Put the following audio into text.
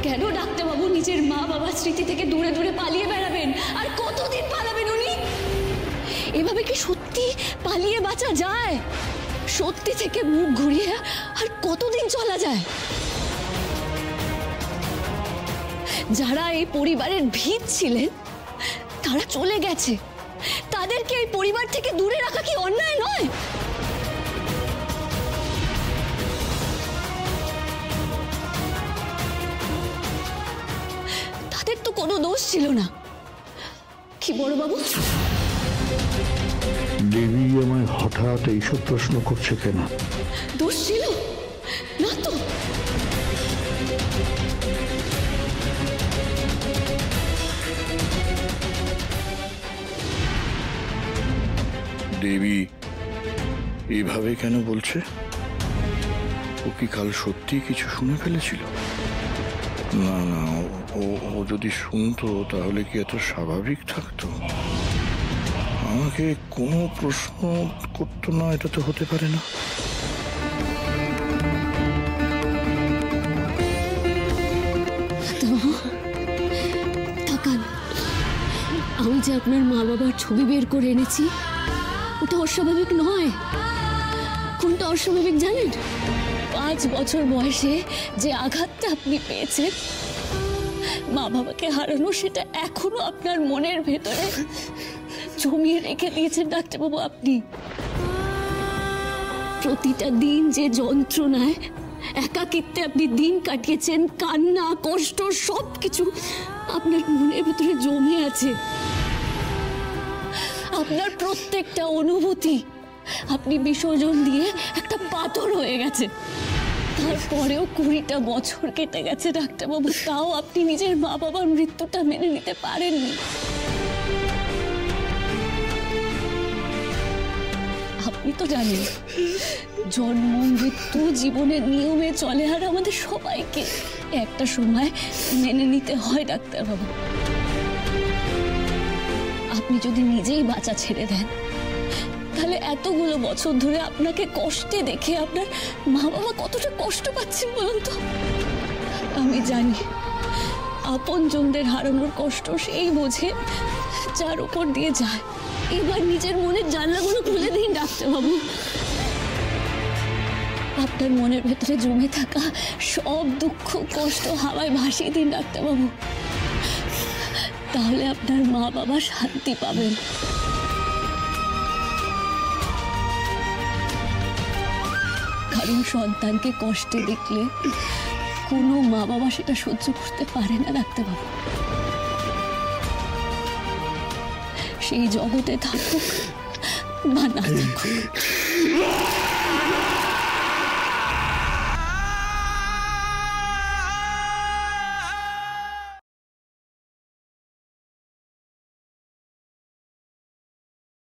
কেন ডাক্তারবাবু নিজের মা বাবার স্মৃতি থেকে দূরে দূরে পালিয়ে বেড়াবেন? আর কতদিন পালাবেন উনি? এভাবে কি সত্যি পালিয়ে বাঁচা যায়? সত্যি থেকে মুখ ঘুরিয়ে আর কতদিন চলা যায়? যারা এই পরিবারের ভিত ছিলেন তারা চলে গেছে, তাদেরকে এই পরিবার থেকে দূরে রাখা কি অন্যায় নয়? তাদের তো কোনো দোষ ছিল না, কি বড়বাবু? দেবী আমায় হঠাৎ এইসব প্রশ্ন করছে কেন? দোষ ছিল না তো? দেবী এভাবে কেন বলছে? ও কি কাল সত্যি কিছু শুনে ফেলেছিল? না না, ও যদি শুনতো তাহলে কি এত স্বাভাবিক থাকতো? আমাকে কোনো প্রশ্ন করতো না, এটা তো হতে পারে না। তাকান, আমি যে আপনার মা বাবার ছবি বের করে এনেছি, ওটা অস্বাভাবিক নয়। কোনটা অস্বাভাবিক জানেন? 5 বছর বয়সে যে আঘাতটা আপনি পেয়েছেন, মা বাবাকে হারানো, সেটা এখনো আপনার মনের ভেতরে জমিয়ে রেখে দিয়েছেন ডাক্তারবাবু। আপনি প্রতিটা দিন যে যন্ত্রণায়, একাকিত্বে আপনি দিন কাটিয়েছেন, কান্না, কষ্ট সবকিছু আপনার মনের ভেতরে জমে আছে। আপনার প্রত্যেকটা অনুভূতি আপনি বিসর্জন দিয়ে একটা পাথর হয়ে গেছে। তারপরেও 20টা বছর কেটে গেছে ডাক্তারবাবু, তাও আপনি নিজের মা বাবার মৃত্যুটা মেনে নিতে পারেননি। আপনি তো জানেন জন্ম মৃত্যু জীবনের নিয়মে চলে, আর আমাদের সবাইকে একটা সময় মেনে নিতে হয় ডাক্তারবাবু। আপনি যদি নিজেই বাঁচা ছেড়ে দেন, তাহলে এতগুলো বছর ধরে আপনাকে কষ্টে দেখে আপনার মা বাবা কতটা কষ্ট পাচ্ছেন বলুন তো? আমি জানি আপনজনদের হারানোর কষ্ট সেই বোঝে যার উপর দিয়ে যায়। এবার নিজের মনের জানলাগুলো খুলে দিন ডাক্তারবাবু। আপনার মনের ভেতরে জমে থাকা সব দুঃখ কষ্ট হাওয়ায় ভাসিয়ে দিন ডাক্তারবাবু, তাহলে আপনার মা বাবা শান্তি পাবেন। কারণ সন্তানকে কষ্টে দেখলে কোনো মা বাবা সেটা সহ্য করতে পারে না ডাক্তারবাবু। সেই জগতে থাকুক বা না থাকুক।